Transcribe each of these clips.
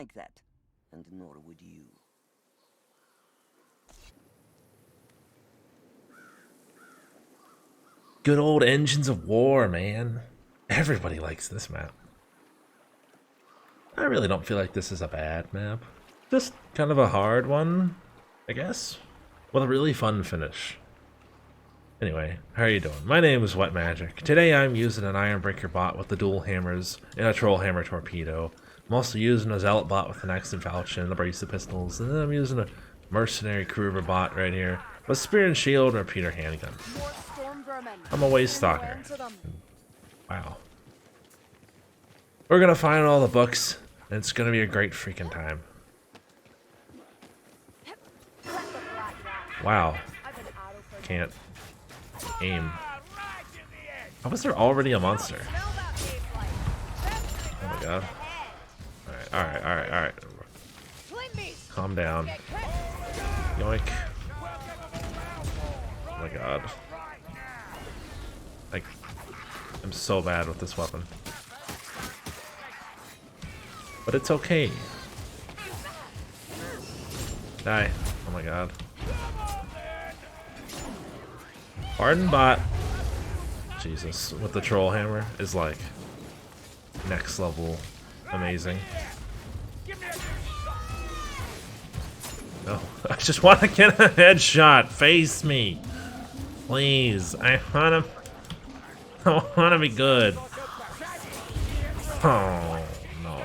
like that, and nor would you. Good old Engines of War, man. Everybody likes this map. I really don't feel like this is a bad map. Just kind of a hard one, I guess, with a really fun finish. Anyway, how are you doing? My name is Wet Magic. Today I'm using an Ironbreaker bot with the dual hammers and a Troll Hammer Torpedo. I'm also using a Zealot bot with an Extant Falchion and the Abrasive Pistols, and then I'm using a Mercenary Kruger bot right here with Spear and Shield and a Repeater Handgun. I'm a Waystalker. Wow. We're gonna find all the books, and it's gonna be a great freaking time. Wow. Can't aim. How was there already a monster? Oh my god. Alright. Calm down. Yoink. Oh my god. Like, I'm so bad with this weapon. But it's okay. Die. Oh my god. Harden bot. Jesus. With the troll hammer is like next level amazing. No. I just want to get a headshot. Face me. Please. I wanna be good. Oh no.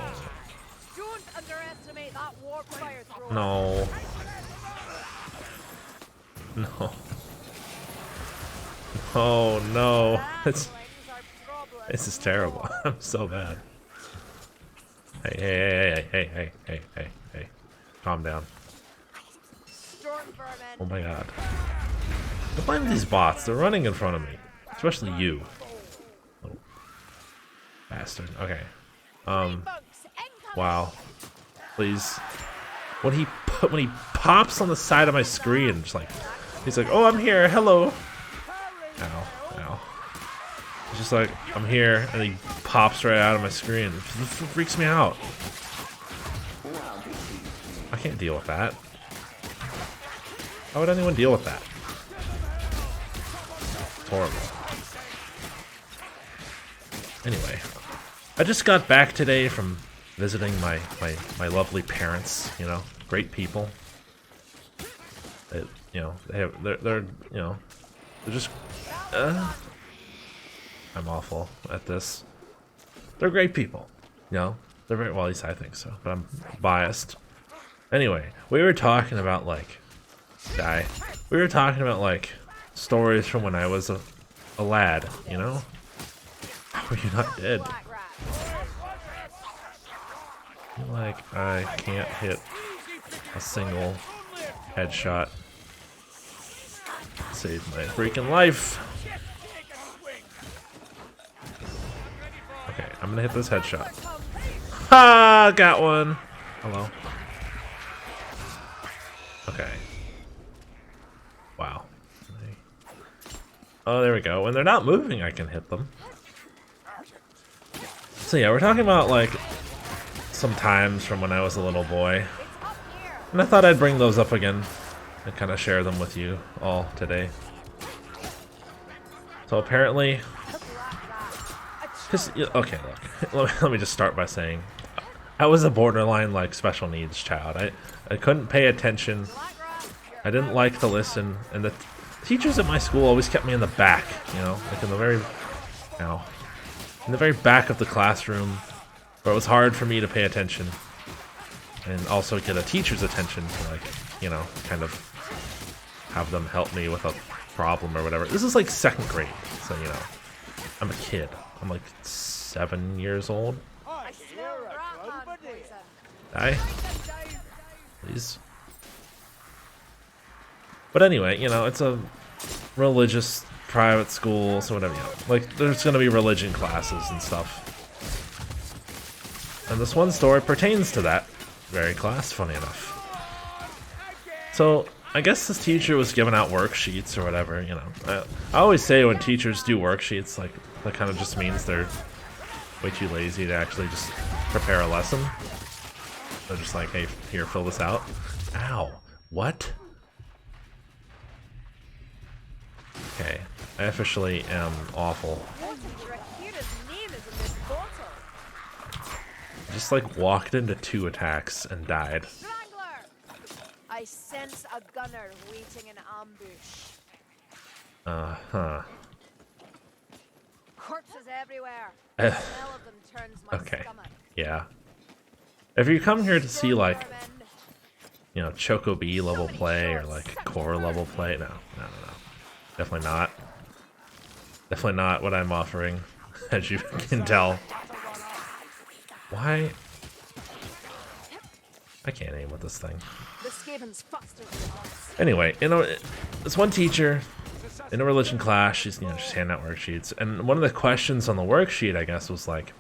No. No. Oh no. This is terrible. I'm so bad. Hey. Calm down. Oh my god. Don't blame these bots. They're running in front of me. Especially you. Little bastard. Okay. Wow. Please. When he pops on the side of my screen, just like he's like, "Oh, I'm here. Hello." Ow. He's just like, "I'm here," and he pops right out of my screen. It freaks me out. I can't deal with that. How would anyone deal with that? It's horrible. Anyway, I just got back today from visiting my lovely parents. You know, great people. They're just. I'm awful at this. They're great people. You know, they're very well. At least I think so. But I'm biased. Anyway, we were talking about like. We were talking about like stories from when I was a lad, you know? How are you not dead? Like, I can't hit a single headshot. Save my freaking life. Okay, I'm gonna hit this headshot. Ha! Got one. Hello. Okay. Wow. Oh, there we go. When they're not moving, I can hit them. So yeah, we're talking about like some times from when I was a little boy. And I thought I'd bring those up again and kind of share them with you all today. So apparently... Okay, look. Let me just start by saying I was a borderline like special needs child. I couldn't pay attention. I didn't like to listen, and the teachers at my school always kept me in the back, you know, like in the very back of the classroom, where it was hard for me to pay attention, and also get a teacher's attention to, like, you know, kind of have them help me with a problem or whatever. This is like 2nd grade, so you know, I'm a kid. I'm like 7 years old. Die, please. But anyway, you know, it's a religious private school, so whatever, you know. Like, there's gonna be religion classes and stuff. And this one story pertains to that very class, funny enough. So, I guess this teacher was giving out worksheets or whatever, you know. I always say when teachers do worksheets, like, that kind of just means they're way too lazy to actually just prepare a lesson. They're just like, hey, here, fill this out. Ow. What? Okay. I officially am awful. Just like walked into 2 attacks and died. I sense a gunner waiting in ambush. Uh-huh. Corpses everywhere. The smell of them turns my stomach. Yeah. If you come here to see, like, you know, Choco B level play or, like, core level play, no. Definitely not. Definitely not what I'm offering, as you can tell. Why? I can't aim with this thing. Anyway, you know, this one teacher in a religion class, she's, you know, just handing out worksheets, and one of the questions on the worksheet, I guess, was like,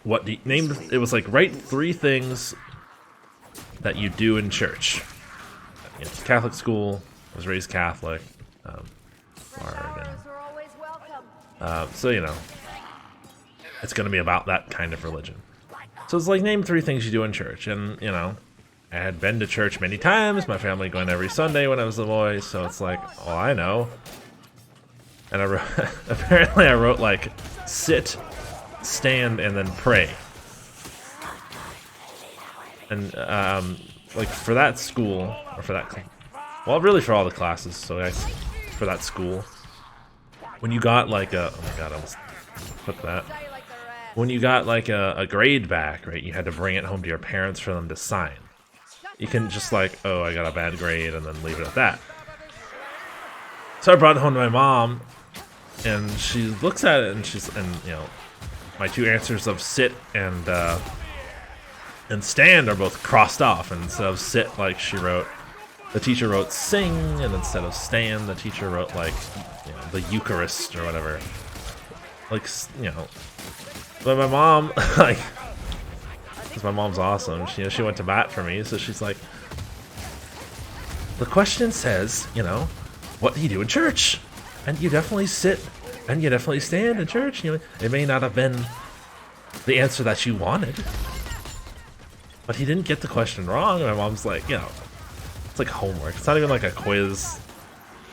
what do you name? It was like, write 3 things that you do in church. You know, Catholic school. I was raised Catholic. So you know, it's going to be about that kind of religion. So it's like, name 3 things you do in church, and you know, I had been to church many times. My family going every Sunday when I was a boy, so it's like, oh, I know. And I wrote, apparently I wrote like, sit, stand, and then pray. And like for that school, or for that, well, really for all the classes. So I, for that school, when you got like a, oh my god, I almost put that. When you got like a grade back, right, you had to bring it home to your parents for them to sign. You can just like, oh, I got a bad grade, and then leave it at that. So I brought it home to my mom, and she looks at it, and you know, my 2 answers of sit and stand are both crossed off, and instead of sit, like she wrote, the teacher wrote sing, and instead of stand, the teacher wrote like, you know, the Eucharist or whatever. Like, you know, but my mom, like, because my mom's awesome, she, you know, she went to bat for me, so she's like, the question says, you know, what do you do in church? And you definitely sit, and you definitely stand in church. You know, it may not have been the answer that you wanted, but he didn't get the question wrong. And my mom's like, you know, it's like homework. It's not even like a quiz.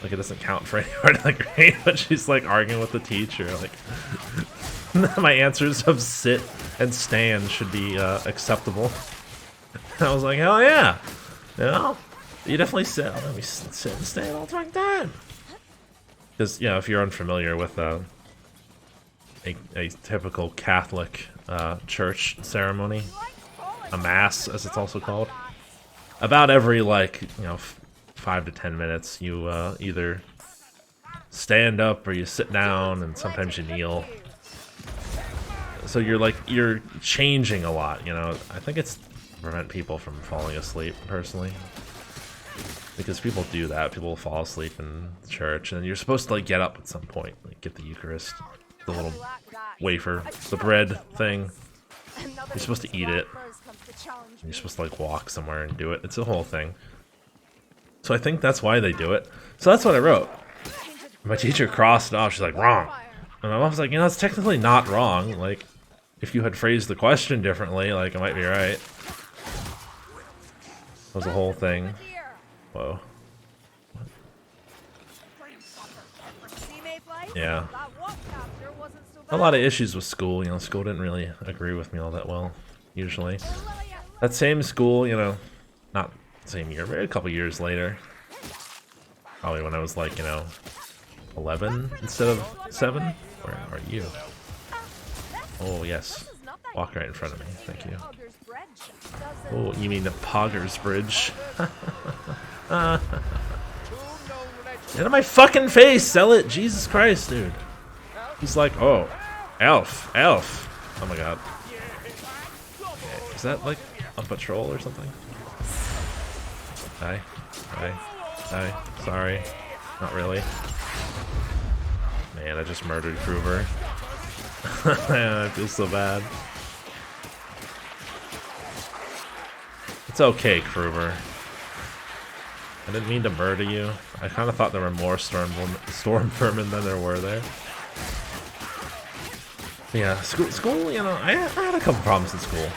Like, it doesn't count for any part of the grade, but she's like arguing with the teacher. Like, my answers of sit and stand should be acceptable. And I was like, hell yeah. You know, you definitely sit. Let me sit and stand all the fucking time. Because, you know, if you're unfamiliar with a typical Catholic church ceremony, a mass, as it's also called, about every, like, you know, 5 to 10 minutes, you either stand up or you sit down, and sometimes you kneel. So you're changing a lot, you know. I think it's to prevent people from falling asleep, personally. Because people do that. People will fall asleep in church, and you're supposed to like get up at some point, like get the Eucharist, the little wafer, the bread thing. You're supposed to eat it. You're supposed to like walk somewhere and do it. It's a whole thing. So I think that's why they do it. So that's what I wrote. My teacher crossed it off. She's like, wrong. And my mom's like, you know, it's technically not wrong. Like, if you had phrased the question differently, like, it might be right. That was the whole thing. Whoa. Yeah. A lot of issues with school, you know, school didn't really agree with me all that well, usually. That same school, you know, not the same year, but a couple years later. Probably when I was like, you know, 11 instead of 7? Where are you? Oh, yes. Walk right in front of me, thank you. Oh, you mean the Poggers Bridge? Get out of my fucking face, sell it! Jesus Christ, dude. He's like, oh, elf. Oh my god. Okay. Is that like on patrol or something? Die. Sorry. Not really. Man, I just murdered Kruber. Man, I feel so bad. It's okay, Kruber. I didn't mean to murder you. I kind of thought there were more storm vermin than there were there. But yeah, school, you know, I had a couple problems in school.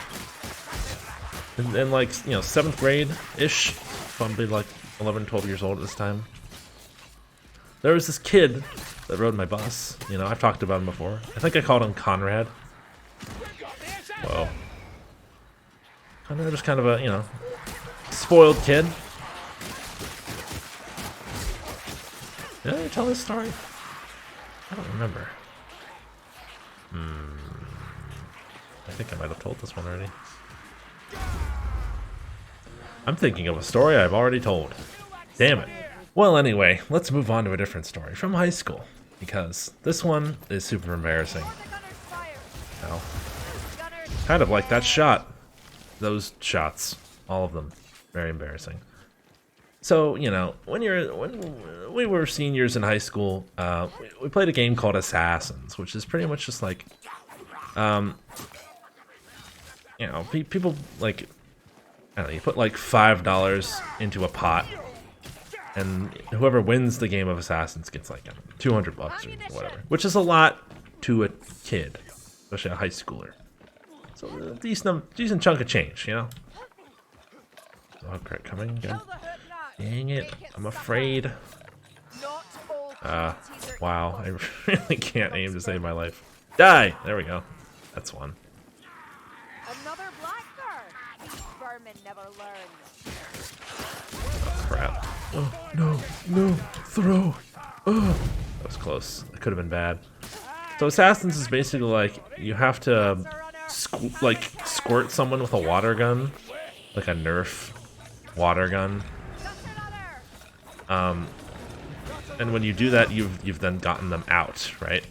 in like, you know, 7th grade-ish, probably like 11, 12 years old at this time. There was this kid that rode my bus. You know, I've talked about him before. I think I called him Conrad. Whoa. Conrad was kind of a, you know, spoiled kid. Did I tell this story? I don't remember. I think I might have told this one already. I'm thinking of a story I've already told. Damn it. Well, anyway, let's move on to a different story from high school, because this one is super embarrassing. Ow. Kind of like that shot. Those shots. All of them. Very embarrassing. So, you know, when we were seniors in high school, we played a game called Assassins, which is pretty much just like, you know, people like, I don't know, you put like $5 into a pot, and whoever wins the game of Assassins gets like $200 or whatever, which is a lot to a kid, especially a high schooler. So a decent chunk of change, you know. Oh crap, coming again. Dang it, I'm afraid. Wow, I really can't aim to save my life. Die! There we go. That's one. Another blackbird. These vermin never learn. Oh crap. Oh, no, no, throw. Oh, that was close. That could have been bad. So Assassins is basically like, you have to squirt someone with a water gun, like a Nerf water gun. And when you do that, you've then gotten them out, right?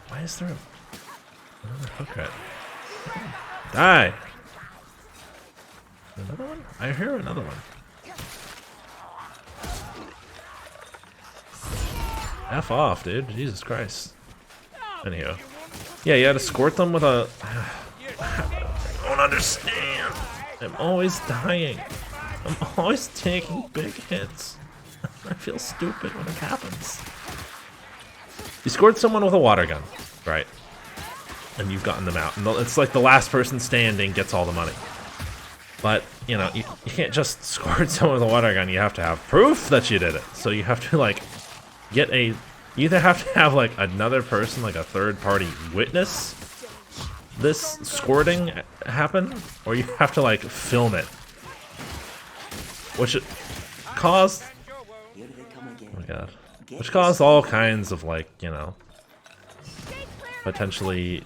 Why is there another hook right? Die! Another one? I hear another one. F off, dude. Jesus Christ. Anyhow. Yeah, you had to squirt them with a... I don't understand. I'm always dying. I'm always taking big hits. I feel stupid when it happens. You squirt someone with a water gun, right? And you've gotten them out. And it's like the last person standing gets all the money. But, you know, you can't just squirt someone with a water gun. You have to have proof that you did it. So you have to, like, get a... You either have to have, like, another person, like a third-party witness this squirting happen, or you have to, like, film it. Which it caused... Oh my god. Which caused all kinds of, like, you know... potentially,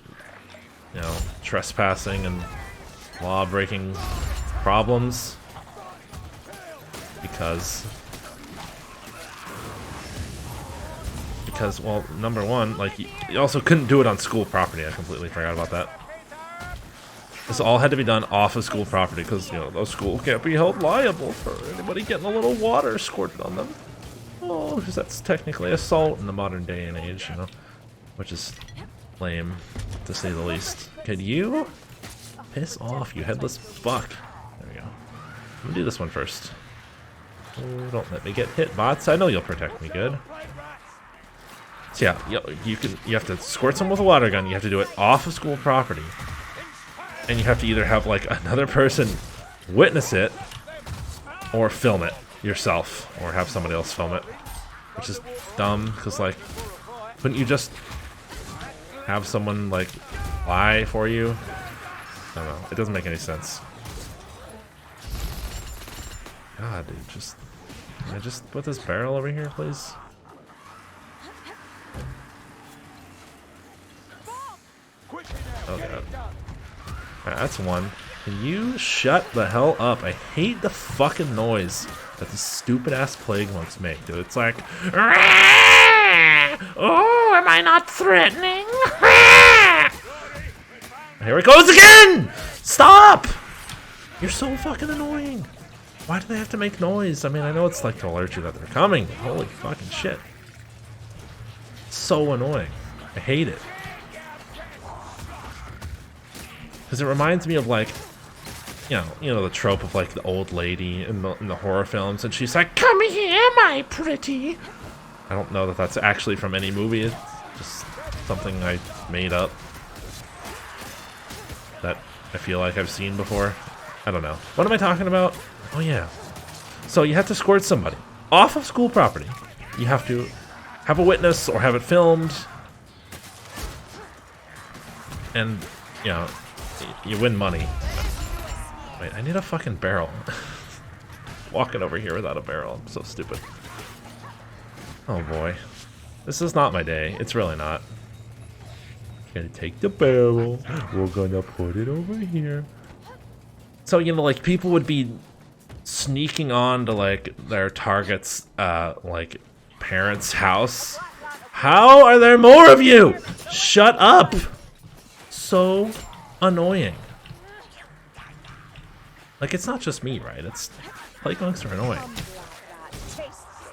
you know, trespassing and law-breaking problems. Because, well, number one, like, you also couldn't do it on school property. I completely forgot about that. This all had to be done off of school property, because, you know, the school can't be held liable for anybody getting a little water squirted on them. Oh, because that's technically assault in the modern day and age, you know, which is lame, to say the least. Could you piss off, you headless fuck? There we go. I'm gonna do this one first. Oh, don't let me get hit, bots. I know you'll protect me good. So yeah, you have to squirt someone with a water gun. You have to do it off of school property, and you have to either have like another person witness it, or film it yourself, or have somebody else film it, which is dumb because, like, couldn't you just have someone like lie for you? I don't know. It doesn't make any sense. God, dude, can I just put this barrel over here, please? Oh god. Alright, that's one. Can you shut the hell up? I hate the fucking noise that these stupid ass plague monks make, dude. It's like, oh, am I not threatening? Here it goes again! Stop! You're so fucking annoying. Why do they have to make noise? I mean, I know it's like to alert you that they're coming. Holy fucking shit. It's so annoying. I hate it. Because it reminds me of, like, you know the trope of, like, the old lady in the horror films, and she's like, "Come here, my pretty." I don't know that that's actually from any movie. It's just something I made up. I feel like I've seen before. I don't know. What am I talking about? Oh yeah. So you have to escort somebody off of school property. You have to have a witness or have it filmed. And, you know, you win money. Wait, I need a fucking barrel. Walking over here without a barrel. I'm so stupid. Oh boy. This is not my day. It's really not. Gonna take the barrel. We're gonna put it over here. So, you know, like, people would be sneaking on to, like, their target's, like, parents' house. How are there more of you? Shut up! So annoying. Like, it's not just me, right? It's... Plague monks are annoying.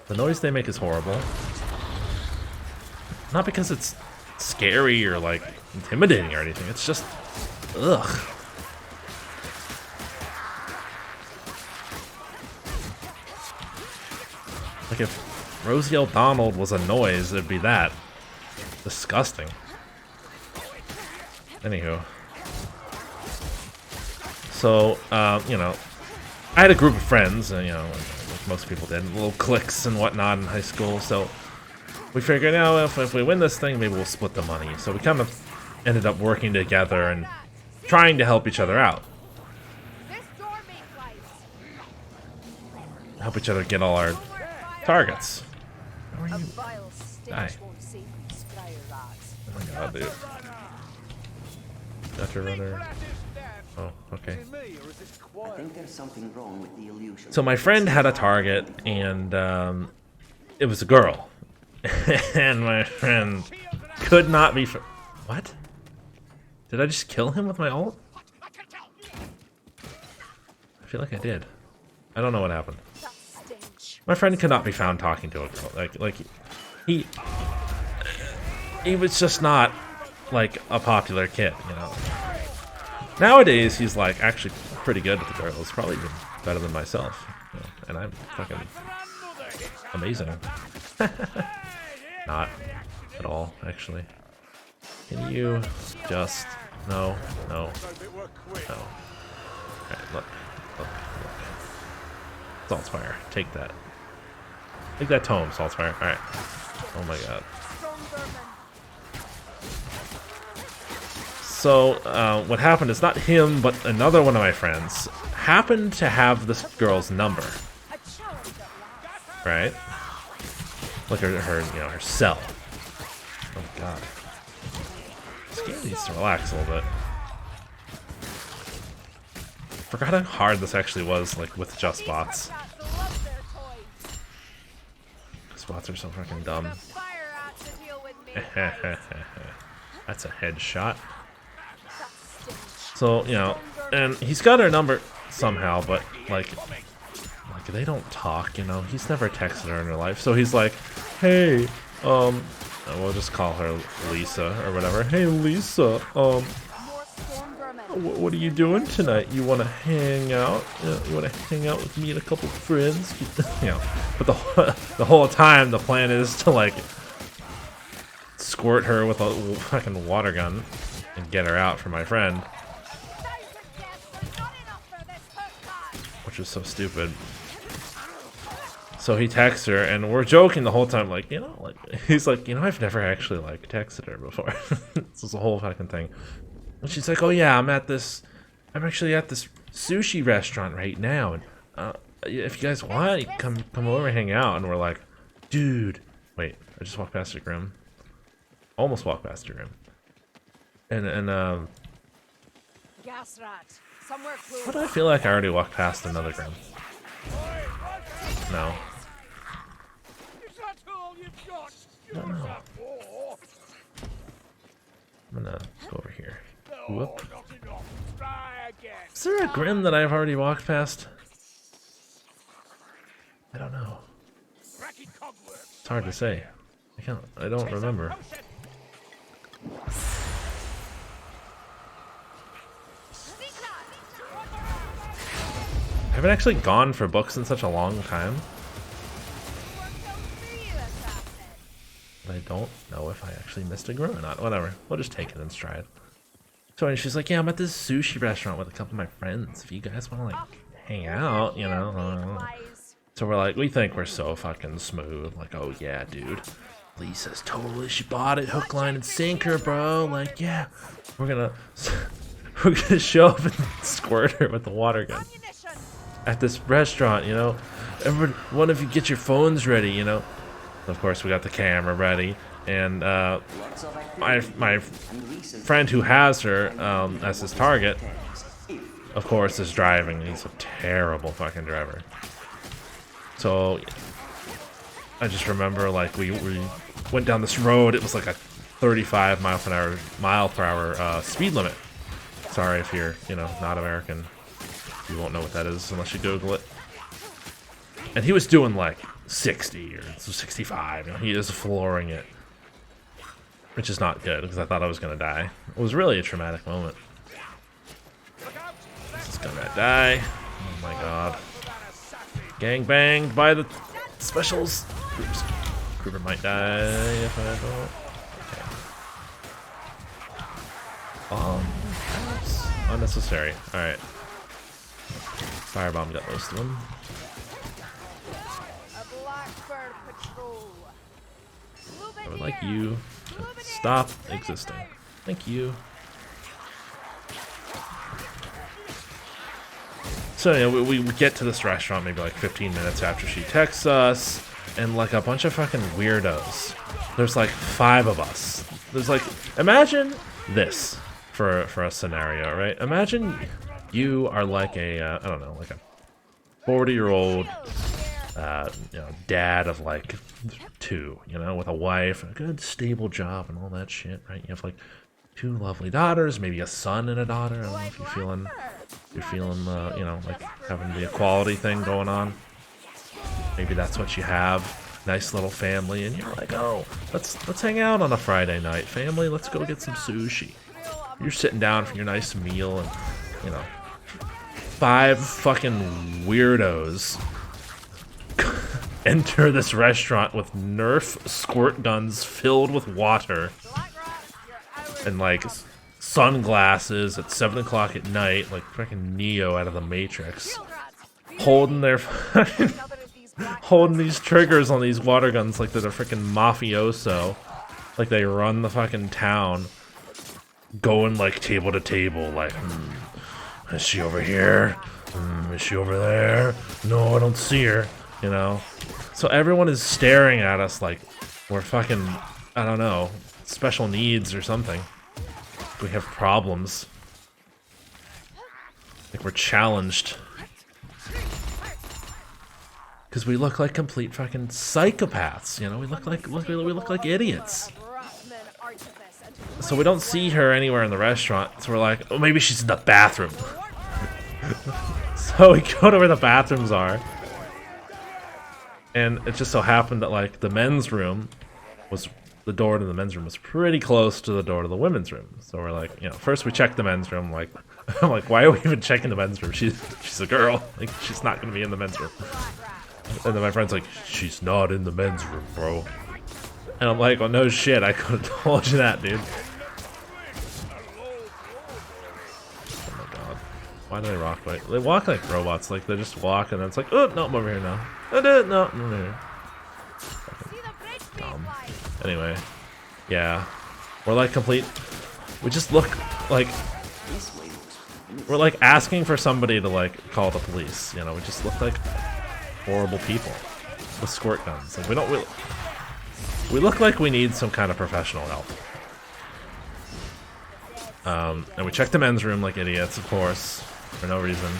The noise they make is horrible. Not because it's scary or, like, intimidating or anything. It's just... Ugh. Like, if Rosie O'Donnell was a noise, it'd be that. Disgusting. Anywho. So, you know, I had a group of friends, you know, like most people did, little cliques and whatnot in high school, so we figured, you know, if we win this thing, maybe we'll split the money. So we kind of ended up working together and trying to help each other out. Help each other get all our targets. How are you? Die. Oh my god, dude. After runner. Oh, okay. I think there's something wrong with the illusion. So my friend had a target, and it was a girl. And my friend could not be... What? Did I just kill him with my ult? I feel like I did. I don't know what happened. My friend could not be found talking to a girl. Like he was just not like a popular kid, you know. Nowadays, he's like actually pretty good with the girls, probably even better than myself, you know, and I'm fucking amazing. Not at all, actually. Can you just no. Alright, look. Saltspire, take that. Take that tome, Saltspire. Alright. Oh my god. So, what happened is not him, but another one of my friends happened to have this girl's number. Right? Like her you know, her cell. Oh god. This game needs to relax a little bit. Forgot how hard this actually was, like, with just bots. Bots are so fucking dumb. That's a headshot. So, you know, and he's got her number somehow, but, like they don't talk, you know? He's never texted her in her life, so he's like, hey, we'll just call her Lisa or whatever. Hey, Lisa, what are you doing tonight? You want to hang out? You want to hang out with me and a couple friends? You know, but the whole time the plan is to like squirt her with a fucking water gun and get her out for my friend, which is so stupid. So he texts her, and we're joking the whole time, like, you know, like he's like, you know, I've never actually like texted her before. This is a whole fucking thing. And she's like, oh yeah, I'm actually at this sushi restaurant right now, and if you guys want, you can come over and hang out. And we're like, dude, wait, I just walked past a Grim. Almost walked past a Grim. And what do I feel like I already walked past another Grim? No. I don't know. I'm gonna go over here. Whoop. Is there a Grim that I've already walked past? I don't know. It's hard to say. I don't remember. I haven't actually gone for books in such a long time. But I don't know if I actually missed a Grim or not. Whatever. We'll just take it in stride. So she's like, yeah, I'm at this sushi restaurant with a couple of my friends. If you guys want to like hang out, you know. So we're like, we think we're so fucking smooth. Like, oh yeah, dude. Lisa's totally, she bought it, hook, line, and sinker, bro. Like, yeah, we're gonna show up and squirt her with the water gun at this restaurant, you know. Everyone, one of you get your phones ready, you know. Of course, we got the camera ready, and my friend who has her as his target, of course, is driving. He's a terrible fucking driver. So I just remember, like, we went down this road. It was like a 35 mile per hour speed limit. Sorry if you're, you know, not American. You won't know what that is unless you Google it. And he was doing like 60 or 65. You know, he is flooring it, which is not good because I thought I was gonna die. It was really a traumatic moment. This is gonna die. Oh my god. Gang banged by the specials. Oops. Kruger might die if I don't. Okay. That's unnecessary. Alright. Firebomb got most of them. I would like you to stop existing. Thank you. So, you know, we get to this restaurant maybe like 15 minutes after she texts us, and like a bunch of fucking weirdos. There's like 5 of us. There's like, imagine this for a scenario, right? Imagine you are like a, I don't know, like a 40-year-old, you know, dad of like 2, you know, with a wife, a good stable job and all that shit, right? You have like 2 lovely daughters, maybe a son and a daughter. I don't know if you're feeling, you know, like having the equality thing going on. Maybe that's what you have. Nice little family, and you're like, oh, let's hang out on a Friday night, family. Let's go get some sushi. You're sitting down for your nice meal, and you know, 5 fucking weirdos enter this restaurant with Nerf squirt guns filled with water and like sunglasses at 7 o'clock at night, like fucking Neo out of the Matrix, holding their fucking holding these triggers on these water guns like they're a freaking mafioso, like they run the fucking town, going like table to table, like, is she over here? Is she over there? No, I don't see her, you know? So everyone is staring at us like we're fucking, I don't know, special needs or something. We have problems. Like we're challenged. Because we look like complete fucking psychopaths, you know? We look like idiots. So we don't see her anywhere in the restaurant. So we're like, oh, maybe she's in the bathroom. So we go to where the bathrooms are. And it just so happened that like the men's room was, the door to the men's room was pretty close to the door to the women's room. So we're like, you know, first we check the men's room, like, I'm like, why are we even checking the men's room? She's a girl. Like, she's not gonna be in the men's room. And then my friend's like, she's not in the men's room, bro. And I'm like, well, no shit, I could have told you that, dude. Oh my god. Why do they rock like, they walk like robots, like they just walk and then it's like, oh, no, I'm over here now. No, I'm over here. Dumb. Anyway, yeah. We're like complete, we just look like, we're like asking for somebody to like call the police, you know, we just look like horrible people with squirt guns. Like we look like we need some kind of professional help. And we check the men's room like idiots, of course, for no reason.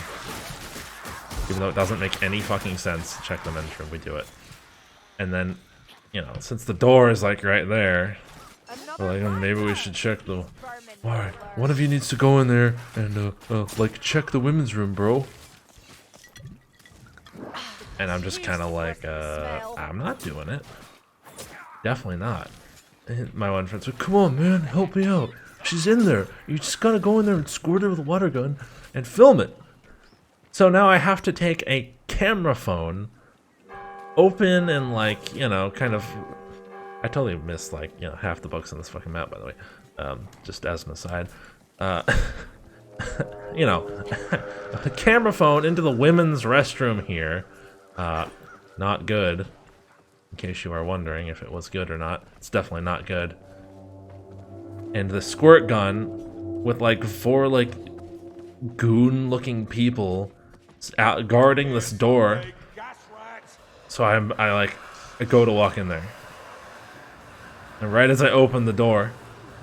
Even though it doesn't make any fucking sense to check the men's room, we do it. And then, you know, since the door is like right there, we're like, maybe we should check the... Alright, one of you needs to go in there and, like, check the women's room, bro. And I'm just kind of like, I'm not doing it. Definitely not. And my one friend's like, come on, man, help me out. She's in there. You just gotta go in there and squirt her with a water gun and film it. So now I have to take a camera phone, open and like, you know, kind of... I totally missed like, you know, half the books on this fucking map, by the way. Just as an aside. You know, a camera phone into the women's restroom here. Not good. In case you are wondering if it was good or not. It's definitely not good. And the squirt gun with like 4 like goon-looking people out guarding this door. So I go to walk in there. And right as I open the door,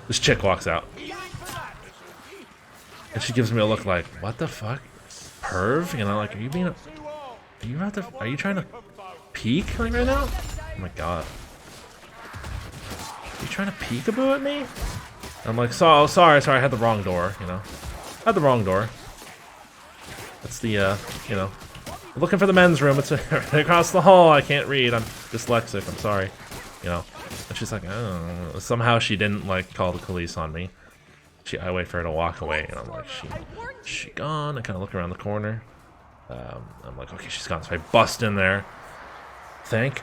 this chick walks out. And she gives me a look like, what the fuck? Perv? You know, like, are you trying to peek like right now? Oh my god. Are you trying to peekaboo at me? I'm like, sorry, I had the wrong door, you know. I had the wrong door. That's the, you know. I'm looking for the men's room, it's right across the hall, I can't read, I'm dyslexic, I'm sorry. You know. And she's like, oh. Somehow she didn't, like, call the police on me. I wait for her to walk away, and I'm like, she gone? I kind of look around the corner. I'm like, okay, she's gone. So I bust in there. Thank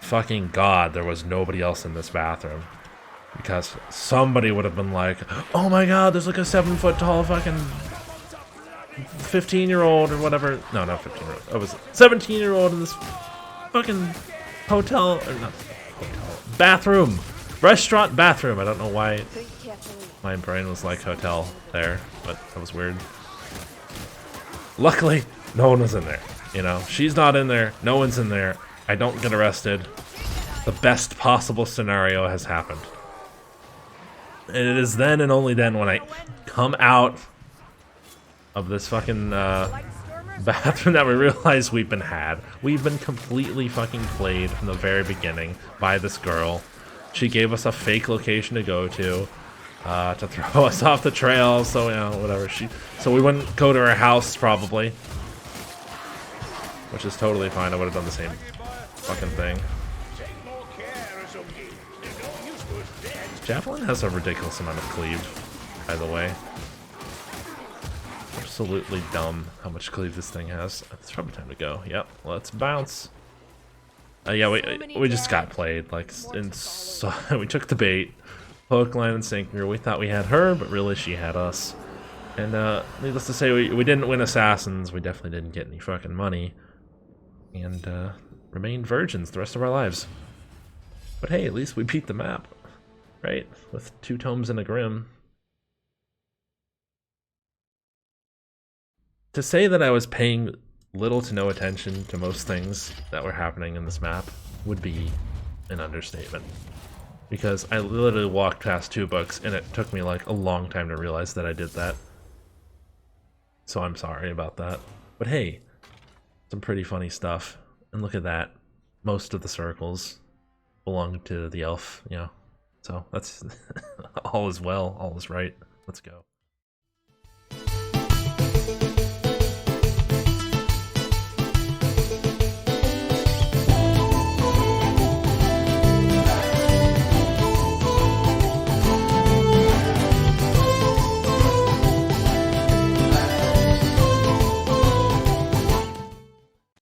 fucking God there was nobody else in this bathroom. Because somebody would have been like, oh my god, there's like a 7-foot tall fucking 15-year-old or whatever. No, not 15-year-old. I was 17-year-old in this fucking hotel, or not hotel, bathroom. Restaurant bathroom. I don't know why my brain was like hotel there, but that was weird. Luckily, no one was in there. You know, she's not in there. No one's in there. I don't get arrested. The best possible scenario has happened. And it is then and only then when I come out of this fucking bathroom that we realize we've been had. We've been completely fucking played from the very beginning by this girl. She gave us a fake location to go to throw us off the trail, so you know, whatever. So we wouldn't go to her house probably, which is totally fine. I would have done the same fucking thing. Javelin has a ridiculous amount of cleave, by the way. Absolutely dumb how much cleave this thing has. It's probably time to go. Yep, let's bounce. Yeah, we just got played. Like, we took the bait, hook, line, and sinker. We thought we had her, but really she had us. And needless to say, we didn't win assassins. We definitely didn't get any fucking money, and remained virgins the rest of our lives. But hey, at least we beat the map, right? With 2 tomes and a grim. To say that I was paying little to no attention to most things that were happening in this map would be an understatement. Because I literally walked past 2 books and it took me like a long time to realize that I did that. So I'm sorry about that. But hey, some pretty funny stuff. And look at that. Most of the circles belong to the elf, you know. So that's all is well, all is right. Let's go.